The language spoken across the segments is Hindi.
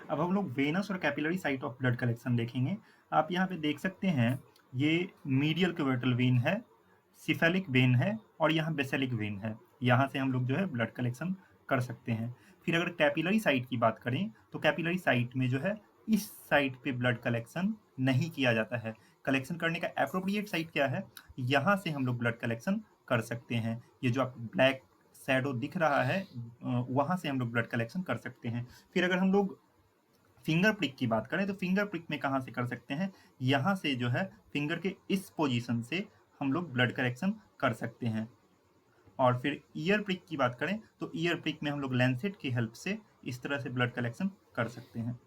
अब हम लोग वेनस और capillary site of blood collection देखेंगे। आप यहाँ पे देख सकते हैं, ये मीडियल क्यूबिटल वेन है, सिफेलिक वेन है और यहाँ बेसिलिक वेन है। यहाँ से हम लोग जो है ब्लड कलेक्शन कर सकते हैं। फिर अगर कैपिलरी साइट की बात करें तो कैपिलरी साइट में जो है इस साइट पे ब्लड कलेक्शन नहीं किया जाता है। कलेक्शन करने का एप्रोप्रिएट साइट क्या है, यहाँ से हम लोग ब्लड कलेक्शन कर सकते हैं। ये जो आप ब्लैक शैडो दिख रहा है, वहाँ से हम लोग ब्लड कलेक्शन कर सकते हैं। फिर अगर हम लोग फिंगर प्रिक की बात करें तो फिंगर प्रिक में कहाँ से कर सकते हैं, यहाँ से जो है फिंगर के इस पोजीशन से हम लोग ब्लड कलेक्शन कर सकते हैं। और फिर ईयर प्रिक की बात करें तो ईयर प्रिक में हम लोग लैंसेट की हेल्प से इस तरह से ब्लड कलेक्शन कर सकते हैं।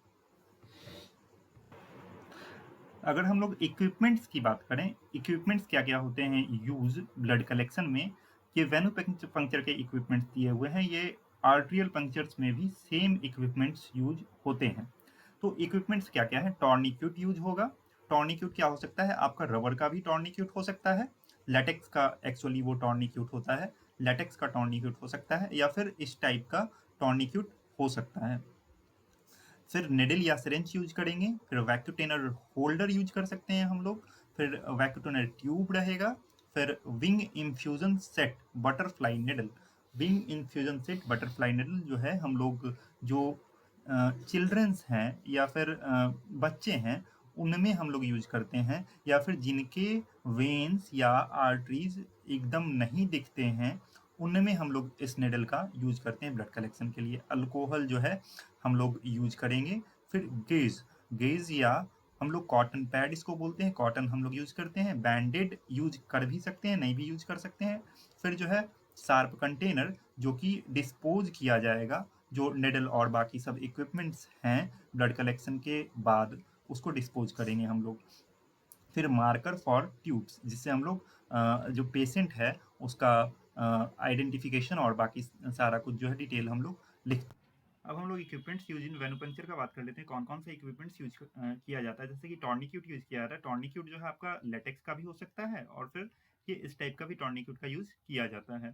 अगर हम लोग इक्विपमेंट्स की बात करें, इक्विपमेंट्स क्या क्या होते हैं यूज ब्लड कलेक्शन में, ये वेनु पंक्चर के इक्विपमेंट्स दिए हुए हैं। ये आर्ट्रियल पंक्चर्स में भी सेम इक्विपमेंट्स यूज होते हैं। तो इक्विपमेंट्स क्या क्या है, टॉर्निक्यूट यूज होगा। टॉर्निक्यूट क्या हो सकता है, आपका रबर का भी टॉर्निक्यूट हो सकता है, लेटेक्स का एक्चुअली वो टॉर्निक्यूट होता है, लेटेक्स का टॉर्निक्यूट हो सकता है, या फिर इस टाइप का टॉर्निक्यूट हो सकता है। फिर निडल या सिरेंज यूज करेंगे। फिर वैक्यूटेनर होल्डर यूज कर सकते हैं हम लोग। फिर वैक्यूटेनर ट्यूब रहेगा। फिर wing infusion set butterfly needle. Wing infusion set butterfly needle जो है हम लोग जो चिल्ड्रंस हैं या फिर बच्चे हैं उनमें हम लोग यूज करते हैं, या फिर जिनके वेन्स या आर्टरीज एकदम नहीं दिखते हैं उनमें हम लोग इस निडल का यूज करते हैं ब्लड कलेक्शन के लिए। अल्कोहल जो है हम लोग यूज करेंगे। फिर गेज, गेज या हम लोग कॉटन पैड इसको बोलते हैं, कॉटन हम लोग यूज करते हैं। बैंडेड यूज कर भी सकते हैं, नहीं भी यूज कर सकते हैं। फिर जो है शार्प कंटेनर जो कि डिस्पोज किया जाएगा, जो निडल और बाकी सब इक्विपमेंट्स हैं ब्लड कलेक्शन के बाद उसको डिस्पोज करेंगे हम लोग। फिर मार्कर फॉर ट्यूब्स, जिससे हम लोग जो पेशेंट है उसका आइडेंटिफिकेशन और बाकी सारा कुछ जो है डिटेल हम लोग लिख। अब हम लोग इक्विपमेंट्स यूज इन वेनुपंक्चर का बात कर लेते हैं, कौन कौन से इक्विपमेंट्स यूज किया जाता है। जैसे कि टॉर्निक्यूट यूज किया जाता है। टॉर्निक्यूट जो है आपका लेटेक्स का भी हो सकता है और फिर ये इस टाइप का भी टॉर्निक्यूट का यूज किया जाता है।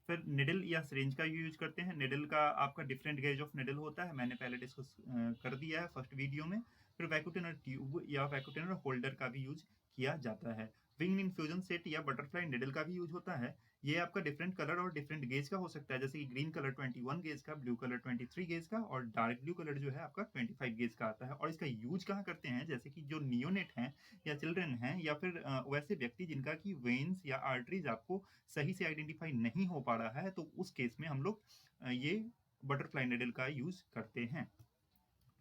फिर निडल या सिरिंज का यूज करते हैं। निडल का आपका डिफरेंट गेज ऑफ निडल होता है, मैंने पहले डिस्कस कर दिया है फर्स्ट वीडियो में। फिर वैक्यूटेनर ट्यूब या वैक्यूटेनर होल्डर का भी यूज किया जाता है। विंग इन्फ्यूजन सेट या बटरफ्लाई निडल का भी यूज होता है। ये आपका डिफरेंट कलर और डिफरेंट गेज का हो सकता है, जैसे कि ग्रीन कलर 21 गेज का, ब्लू कलर 23 गेज का और डार्क ब्लू कलर जो है आपका 25 गेज का आता है। और इसका यूज कहाँ करते हैं, जैसे कि जो नियोनेट हैं या चिल्ड्रन हैं या फिर वैसे व्यक्ति जिनका की वेन्स या आर्टरीज आपको सही से आइडेंटिफाई नहीं हो पा रहा है, तो उस केस में हम लोग ये बटरफ्लाई निडल का यूज करते हैं।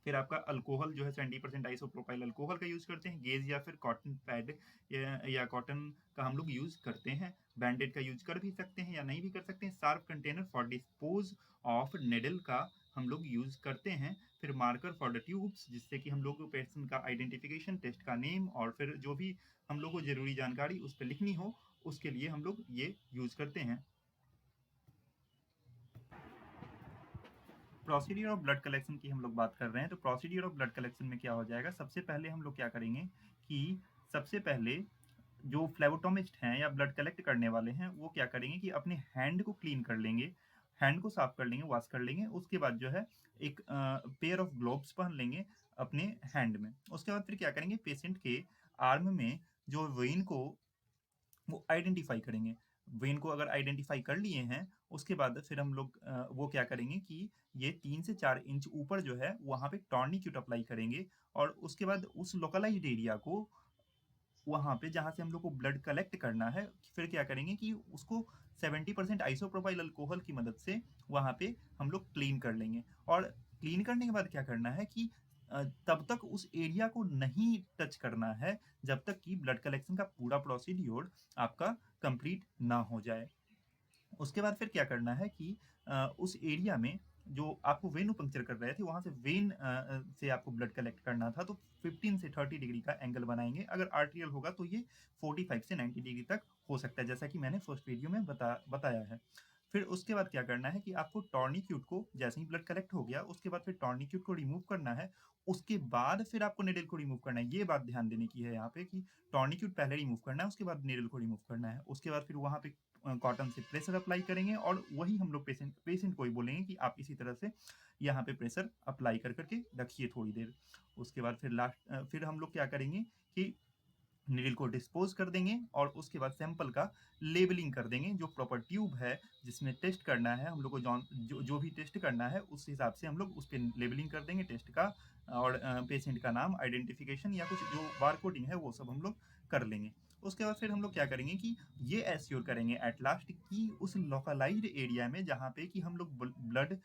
फिर आपका अल्कोहल जो है 70% आइसोप्रोपाइल अल्कोहल का यूज करते हैं। गेज या फिर कॉटन पैड या कॉटन का हम लोग यूज करते हैं। बैंडेड का यूज कर भी सकते हैं या नहीं भी कर सकते हैं। Sharp container for dispose of needle का हम लोग यूज करते हैं। फिर मार्कर फॉर द ट्यूब्स, जिससे कि हम लोग पेशेंट का आइडेंटिफिकेशन, टेस्ट का नेम और फिर जो भी हम लोग को जरूरी जानकारी उस पर लिखनी हो उसके लिए हम लोग ये यूज करते हैं। प्रोसीडियर ऑफ ब्लड कलेक्शन की हम लोग बात कर रहे हैं, तो प्रोसीडियर ऑफ ब्लड कलेक्शन में क्या हो जाएगा, सबसे पहले हम लोग क्या करेंगे कि सबसे पहले जो फ्लेबोटोमिस्ट हैं या ब्लड कलेक्ट करने वाले हैं वो क्या करेंगे कि अपने हैंड को क्लीन कर लेंगे, हैंड को साफ कर लेंगे, वॉश कर लेंगे। उसके बाद जो है एक पेयर ऑफ ग्लोव्स पहन लेंगे अपने हैंड में। उसके बाद फिर क्या करेंगे, पेशेंट के आर्म में जो वेन को वो आइडेंटिफाई करेंगे। वेन को अगर आइडेंटिफाई कर लिए हैं उसके बाद फिर हम लोग वो क्या करेंगे कि ये 3 से 4 इंच ऊपर जो है वहां पे टॉर्निक्यूट अप्लाई करेंगे। और उसके बाद उस लोकलाइज्ड एरिया को, वहां पे जहां से हम लोग को ब्लड कलेक्ट करना है, फिर क्या करेंगे कि उसको 70% आइसोप्रोपाइल अल्कोहल की मदद से वहां पे हम लोग क्लीन कर लेंगे। और क्लीन करने के बाद क्या करना है कि तब तक उस एरिया को नहीं टच करना है जब तक कि ब्लड कलेक्शन का पूरा प्रोसीड्योर आपका कंप्लीट ना हो जाए। उसके बाद फिर क्या करना है कि उस एरिया में जो आपको वेन पंक्चर कर रहे थे वहां से वेन से आपको ब्लड कलेक्ट करना था, तो 15 से 30 डिग्री का एंगल बनाएंगे। अगर आर्टियल होगा तो ये 45 से 90 डिग्री तक हो सकता है, जैसा कि मैंने फर्स्ट वीडियो में बताया है। फिर उसके बाद क्या करना है कि आपको टॉर्निक्यूट को जैसे ही ब्लड कलेक्ट हो गया उसके बाद फिर टॉर्निक्यूट को रिमूव करना है, उसके बाद फिर आपको नीडल को रिमूव करना है। ये बात ध्यान देने की है यहाँ पे कि टॉर्निक्यूट पहले रिमूव करना है, उसके बाद नीडल को रिमूव करना है। उसके बाद फिर वहाँ पे कॉटन से प्रेशर अप्लाई करेंगे और वही हम लोग पेशेंट को ही बोलेंगे कि आप इसी तरह से यहाँ पे प्रेशर अप्लाई कर करके रखिए थोड़ी देर। उसके बाद फिर हम लोग क्या करेंगे कि नीडल को डिस्पोज कर देंगे और उसके बाद सैंपल का लेबलिंग कर देंगे। जो प्रॉपर ट्यूब है जिसमें टेस्ट करना है हम लोग को, जो भी टेस्ट करना है उस हिसाब से हम लोग उस पर लेबलिंग कर देंगे टेस्ट का, और पेशेंट का नाम, आइडेंटिफिकेशन या कुछ जो बारकोडिंग है वो सब हम लोग कर लेंगे। उसके बाद फिर हम लोग क्या करेंगे कि ये एश्योर करेंगे एट लास्ट कि उस लोकलाइज्ड एरिया में जहाँ पे कि हम लोग ब्लड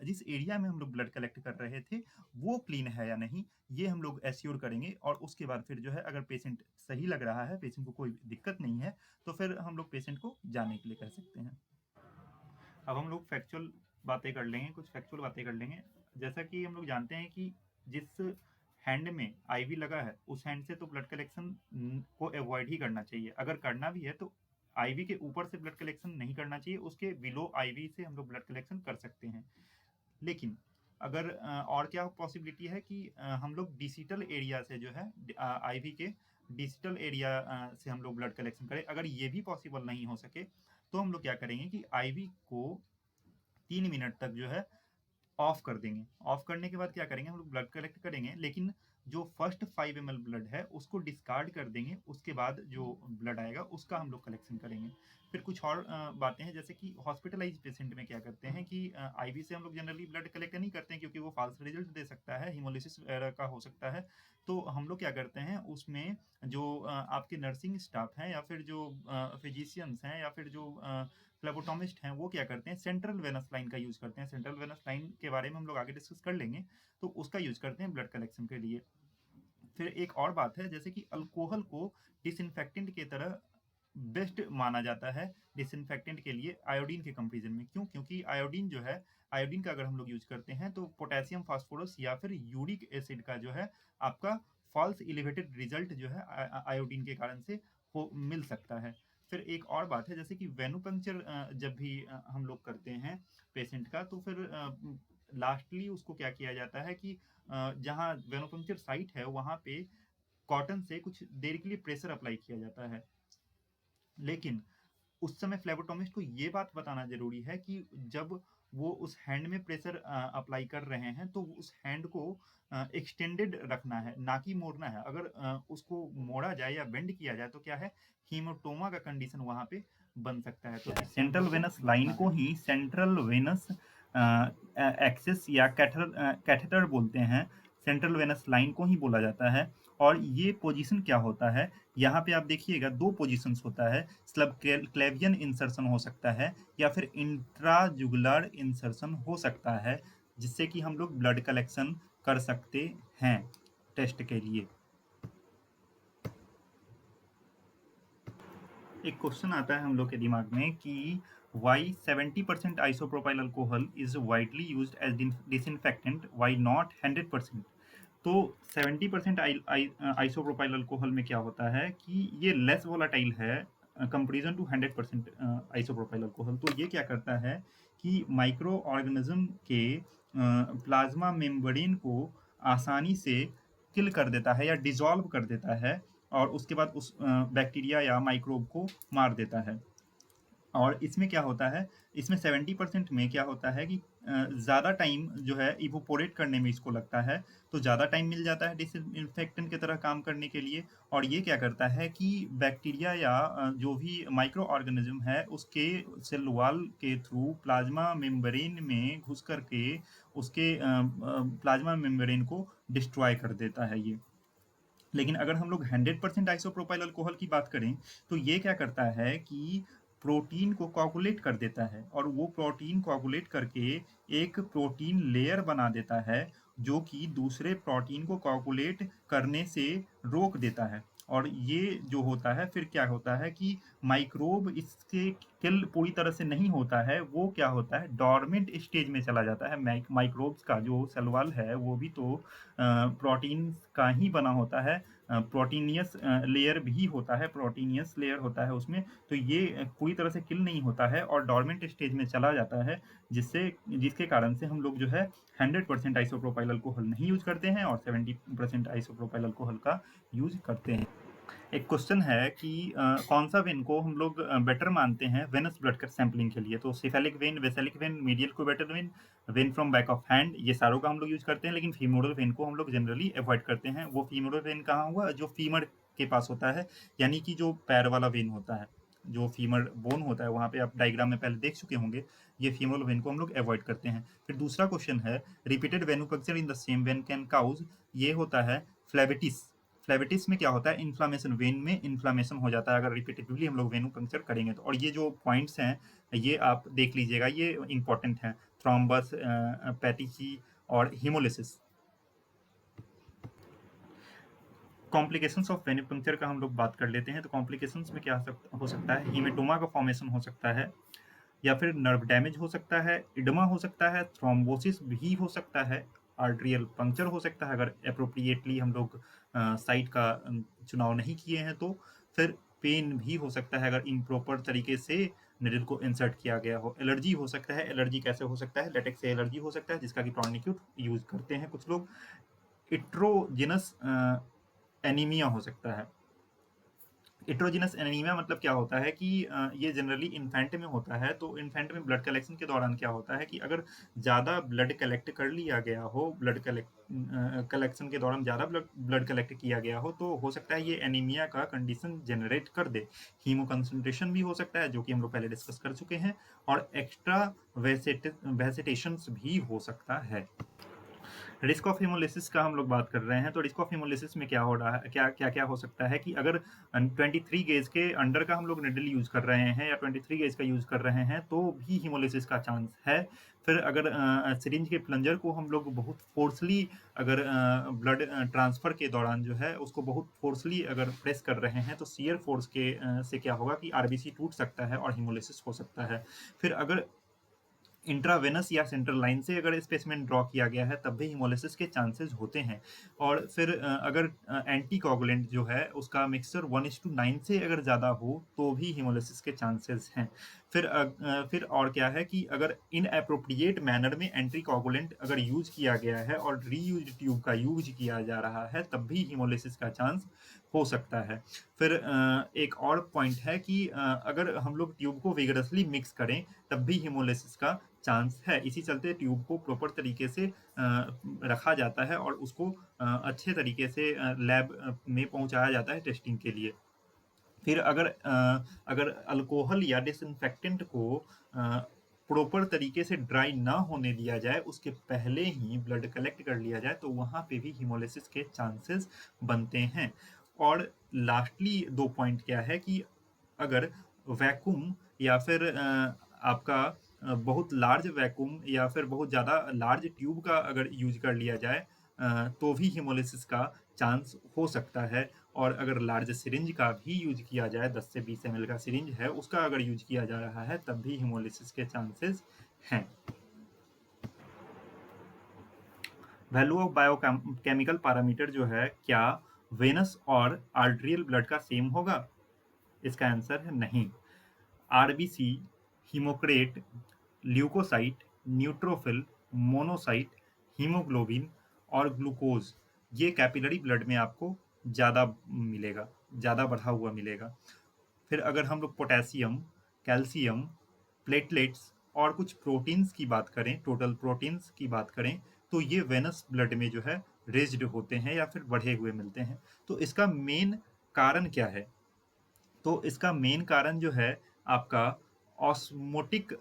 जिस एरिया में हम लोग ब्लड कलेक्ट कर रहे थे वो क्लीन है या नहीं, ये हम लोग एश्योर करेंगे। और उसके बाद फिर जो है अगर पेशेंट सही लग रहा है, पेशेंट को कोई दिक्कत नहीं है, तो फिर हम लोग पेशेंट को जाने के लिए कह सकते हैं। अब हम लोग फैक्चुअल बातें कर लेंगे, कुछ फैक्चुअल बातें कर लेंगे। जैसा कि हम लोग जानते हैं कि जिस हैंड में आईवी लगा है उस हैंड से तो ब्लड कलेक्शन को अवॉइड ही करना चाहिए। अगर करना भी है तो आईवी के ऊपर से ब्लड कलेक्शन नहीं करना चाहिए, उसके बिलो आईवी से हम लोग ब्लड कलेक्शन कर सकते हैं। लेकिन अगर और क्या पॉसिबिलिटी है कि हम लोग डिजिटल एरिया से जो है आईवी के डिजिटल एरिया से हम लोग ब्लड कलेक्शन करें। अगर ये भी पॉसिबल नहीं हो सके तो हम लोग क्या करेंगे कि आईवी को 3 मिनट तक जो है ऑफ कर देंगे। ऑफ करने के बाद क्या करेंगे, हम लोग ब्लड कलेक्ट करेंगे, लेकिन जो फर्स्ट 5 ml ब्लड है उसको डिस्कार्ड कर देंगे। उसके बाद जो ब्लड आएगा उसका हम लोग कलेक्शन करेंगे। फिर कुछ और बातें हैं, जैसे कि हॉस्पिटलाइज पेशेंट में क्या करते हैं कि आईवी से हम लोग जनरली ब्लड कलेक्ट नहीं करते हैं क्योंकि वो फाल्स रिजल्ट दे सकता है, हिमोलिसिस वगैरह का हो सकता है। तो हम लोग क्या करते हैं उसमें जो आपके नर्सिंग स्टाफ हैं या फिर जो फिजिशियंस हैं या फिर जो फ्लेबोटोमिस्ट हैं वो क्या करते हैं, सेंट्रल वेनस लाइन का यूज करते हैं। सेंट्रल वेनस लाइन के बारे में हम लोग आगे डिस्कस कर लेंगे। तो उसका यूज करते हैं ब्लड कलेक्शन के लिए। फिर एक और बात है, जैसे कि अल्कोहल को डिसइंफेक्टेंट की तरह बेस्ट माना जाता है डिसइंफेक्टेंट के लिए आयोडीन के कंपेरिजन में। क्यों? क्योंकि आयोडीन जो है, आयोडीन का अगर हम लोग यूज करते हैं तो पोटेशियम फास्फोरस या फिर यूरिक एसिड का जो है आपका फॉल्स इलिवेटेड रिजल्ट जो है आयोडीन के कारण से हो मिल सकता है। फिर एक और बात है, जैसे कि वेनुपंक्चर जब भी हम लोग करते हैं पेशेंट का, तो फिर लास्टली उसको क्या किया जाता है कि जहाँ वेनुपंक्चर साइट है वहाँ पे कॉटन से कुछ देर के लिए प्रेशर अप्लाई किया जाता है। लेकिन उस समय फ्लेबोटोमिस्ट को ये बात बताना जरूरी है कि जब वो उस हैंड में प्रेशर अप्लाई कर रहे हैं तो उस हैंड को एक्सटेंडेड रखना है, ना कि मोड़ना है। अगर उसको मोड़ा जाए या बेंड किया जाए तो क्या है, हीमोटोमा का कंडीशन वहां पे बन सकता है। तो सेंट्रल वेनस लाइन को ही सेंट्रल वेनस एक्सेस या कैथेटर बोलते हैं। सेंट्रल वेनस लाइन को ही बोला जाता है। और ये पोजीशन क्या होता है, यहाँ पे आप देखिएगा 2 पोजीशंस होता है। स्लब क्लेवियन इंसर्शन हो सकता है या फिर इंट्राजुगुलर इंसर्शन हो सकता है, जिससे कि हम लोग ब्लड कलेक्शन कर सकते हैं टेस्ट के लिए। एक क्वेश्चन आता है हम लोग के दिमाग में कि why 70% isopropyl alcohol is widely used as disinfectant, why not 100%। तो 70% आइसोप्रोपाइल अल्कोहल में क्या होता है कि ये लेस वोलाटाइल है कंपेरिजन टू 100% आइसोप्रोपाइल अल्कोहल। तो ये क्या करता है कि माइक्रो ऑर्गेनिज्म के प्लाज्मा मेम्ब्रेन को आसानी से किल कर देता है या डिजॉल्व कर देता है, और उसके बाद उस बैक्टीरिया या माइक्रोब को मार देता है। और इसमें क्या होता है, इसमें 70% में क्या होता है कि ज़्यादा टाइम जो है इवोपोरेट करने में इसको लगता है, तो ज़्यादा टाइम मिल जाता है डिसइंफेक्टेंट की तरह काम करने के लिए। और ये क्या करता है कि बैक्टीरिया या जो भी माइक्रो ऑर्गेनिज्म है उसके सेल वॉल के थ्रू प्लाज्मा मेम्ब्रेन में घुस करके उसके प्लाज्मा मेम्ब्रेन को डिस्ट्रॉय कर देता है ये। लेकिन अगर हम लोग 100% आइसोप्रोपाइल अल्कोहल की बात करें तो ये क्या करता है कि प्रोटीन को कोagulate कर देता है, और वो प्रोटीन कोagulate करके एक प्रोटीन लेयर बना देता है जो कि दूसरे प्रोटीन को कोagulate करने से रोक देता है। और ये जो होता है फिर क्या होता है कि माइक्रोब इसके किल पूरी तरह से नहीं होता है, वो क्या होता है, डॉर्मेंट स्टेज में चला जाता है। माइक्रोब्स का जो सेल वॉल है वो भी तो प्रोटीन्स का ही बना होता है, प्रोटीनियस लेयर भी होता है, प्रोटीनियस लेयर होता है उसमें। तो ये पूरी तरह से किल नहीं होता है और डॉर्मेंट स्टेज में चला जाता है, जिसके कारण से हम लोग जो है 100% आइसोप्रोपाइल अल्कोहल नहीं यूज करते हैं और 70% आइसोप्रोपाइल अल्कोहल का यूज करते हैं। एक क्वेश्चन है कि कौन सा वेन को हम लोग बेटर मानते हैं वेनस ब्लड का सैंपलिंग के लिए? तो cephalic vein, basilic vein, median cubital vein, vein from back of hand, ये सारों का हम लोग यूज करते हैं, लेकिन फीमोरल वेन को हम लोग जनरली अवॉइड करते हैं। वो फीमोरल वेन कहाँ हुआ, जो फीमर के पास होता है, यानी कि जो पैर वाला वेन होता है, जो फीमर बोन होता है, वहाँ पे आप डायग्राम में पहले देख चुके होंगे। ये फीमोरल वेन को हम लोग अवॉइड करते हैं। फिर दूसरा क्वेश्चन है, repeated venipuncture in the same vein can cause, ये होता है फ्लेविटिस। फ्लेविटिस में क्या होता है, इन्फ्लामेशन, वेन में इन्फ्लामेशन हो जाता है अगर रिपीटेटिवली हम लोग वेनु पंक्चर करेंगे तो। और ये जो पॉइंट्स हैं ये आप देख लीजिएगा, ये इंपॉर्टेंट हैं, थ्रोम्बस, पैटिची और हिमोलिसिस। कॉम्प्लिकेशंस ऑफ वेनिपंक्चर का हम लोग बात कर लेते हैं। तो कॉम्प्लिकेशंस में क्या हो सकता है, हीमेटोमा का फॉर्मेशन हो सकता है, या फिर नर्व डैमेज हो सकता है, इडमा हो सकता है, थ्रोम्बोसिस भी हो सकता है, आर्ट्रियल पंक्चर हो सकता है अगर अप्रोप्रिएटली हम लोग साइट का चुनाव नहीं किए हैं तो। फिर पेन भी हो सकता है अगर इम्प्रॉपर तरीके से निडल को इंसर्ट किया गया हो। एलर्जी हो सकता है, एलर्जी कैसे हो सकता है, लेटेक्स से एलर्जी हो सकता है जिसका कि टॉर्निक्यूट यूज करते हैं कुछ लोग। इट्रोजिनस एनीमिया हो सकता है। इट्रोजिनस एनीमिया मतलब क्या होता है कि ये जनरली इन्फेंट में होता है। तो इन्फेंट में ब्लड कलेक्शन के दौरान क्या होता है कि अगर ज़्यादा ब्लड कलेक्ट कर लिया गया हो, ब्लड कलेक्शन के दौरान ज़्यादा ब्लड कलेक्ट किया गया हो, तो हो सकता है ये एनीमिया का कंडीशन जनरेट कर दे। हीमो कंसंट्रेशन भी हो सकता है, जो कि हम लोग पहले डिस्कस कर चुके हैं, और एक्स्ट्रा वेसिटेशंस भी हो सकता है। रिस्क ऑफ हिमोलिसिस का हम लोग बात कर रहे हैं। तो रिस्क ऑफ हिमोलिसिस में क्या हो रहा है, क्या हो सकता है कि अगर 23 गेज के अंडर का हम लोग निडल यूज कर रहे हैं या 23 गेज का यूज कर रहे हैं तो भी हिमोलिसिस का चांस है। फिर अगर सिरिंज के प्लंजर को हम लोग बहुत फोर्सली, अगर ब्लड ट्रांसफर के दौरान जो है उसको बहुत फोर्सली अगर प्रेस कर रहे हैं तो शियर फोर्स के से क्या होगा कि आरबीसी टूट सकता है और हिमोलिसिस हो सकता है। फिर अगर इंट्रावेनस या सेंट्रल लाइन से अगर स्पेसिमेन ड्रॉ किया गया है तब भी हिमोलिसिस के चांसेस होते हैं। और फिर अगर एंटीकोगुलेंट जो है उसका मिक्सचर 1:9 से अगर ज़्यादा हो तो भी हिमोलिसिस के चांसेस हैं। फिर और क्या है कि अगर इन अप्रोप्रिएट मैनर में एंटीकोगुलेंट अगर यूज किया गया है और रीयूज ट्यूब का यूज किया जा रहा है तब भी हिमोलिसिस का चांस हो सकता है। फिर एक और पॉइंट है कि अगर हम लोग ट्यूब को विगरसली मिक्स करें तब भी हिमोलिसिस का चांस है। इसी चलते ट्यूब को प्रॉपर तरीके से रखा जाता है और उसको अच्छे तरीके से लैब में पहुंचाया जाता है टेस्टिंग के लिए। फिर अगर अल्कोहल या डिसइंफेक्टेंट को प्रॉपर तरीके से ड्राई ना होने दिया जाए, उसके पहले ही ब्लड कलेक्ट कर लिया जाए, तो वहाँ पे भी हिमोलिसिस के चांसेस बनते हैं। और लास्टली दो पॉइंट क्या है कि अगर वैक्यूम या फिर आपका बहुत लार्ज वैक्यूम या फिर बहुत ज़्यादा लार्ज ट्यूब का अगर यूज कर लिया जाए तो भी हिमोलिसिस का चांस हो सकता है। और अगर लार्ज सिरिंज का भी यूज किया जाए, 10 से 20 ml का सिरिंज है उसका अगर यूज किया जा रहा है तब भी हिमोलिसिस के चांसेस हैं। वैल्यू ऑफ बायोकेमिकल पैरामीटर जो है, क्या वेनस और आर्ट्रियल ब्लड का सेम होगा? इसका आंसर है नहीं। RBC, haematocrit, leukocyte, neutrophil, monocyte, haemoglobin और ग्लूकोज, ये कैपिलरी ब्लड में आपको ज़्यादा मिलेगा, ज़्यादा बढ़ा हुआ मिलेगा। फिर अगर हम लोग पोटेशियम, कैल्शियम, प्लेटलेट्स और कुछ प्रोटीन्स की बात करें, टोटल प्रोटीन्स की बात करें, तो ये वेनस ब्लड में जो है रेज्ड होते हैं या फिर बढ़े हुए मिलते हैं। तो इसका मेन कारण क्या है? तो इसका मेन कारण जो है आपका ऑस्मोटिक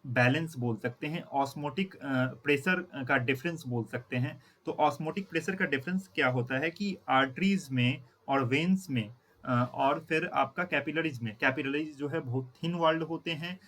बैलेंस बोल सकते हैं, ऑस्मोटिक प्रेशर का डिफरेंस बोल सकते हैं। तो ऑस्मोटिक प्रेशर का डिफरेंस क्या होता है कि आर्टरीज में और वेन्स में और फिर आपका कैपिलरीज में, कैपिलरीज जो है बहुत थिन वॉल्ड होते हैं,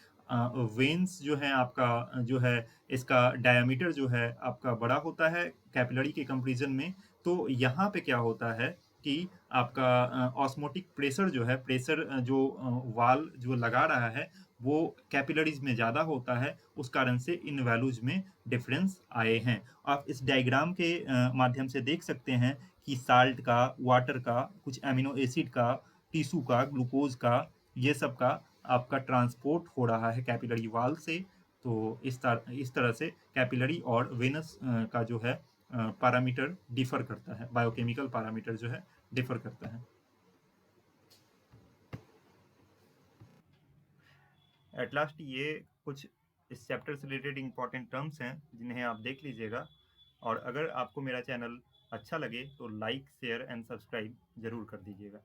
वेन्स जो है आपका जो है इसका डायमीटर जो है आपका बड़ा होता है कैपिलरी के कंपेरिजन में। तो यहाँ पे क्या होता है कि आपका ऑस्मोटिक प्रेशर जो है, प्रेशर जो वाल जो लगा रहा है, वो कैपिलरीज़ में ज़्यादा होता है, उस कारण से इन वैल्यूज़ में डिफरेंस आए हैं। आप इस डायग्राम के माध्यम से देख सकते हैं कि साल्ट का, वाटर का, कुछ एमिनो एसिड का, टिश्यू का, ग्लूकोज़ का, ये सब का आपका ट्रांसपोर्ट हो रहा है कैपिलरी वॉल से। तो इस तरह से कैपिलरी और वेनस का जो है पैरामीटर डिफर करता है, बायोकेमिकल पैरामीटर जो है डिफर करता है। एट लास्ट ये कुछ इस चैप्टर से रिलेटेड इंपॉर्टेंट टर्म्स हैं जिन्हें आप देख लीजिएगा, और अगर आपको मेरा चैनल अच्छा लगे तो लाइक, शेयर एंड सब्सक्राइब जरूर कर दीजिएगा।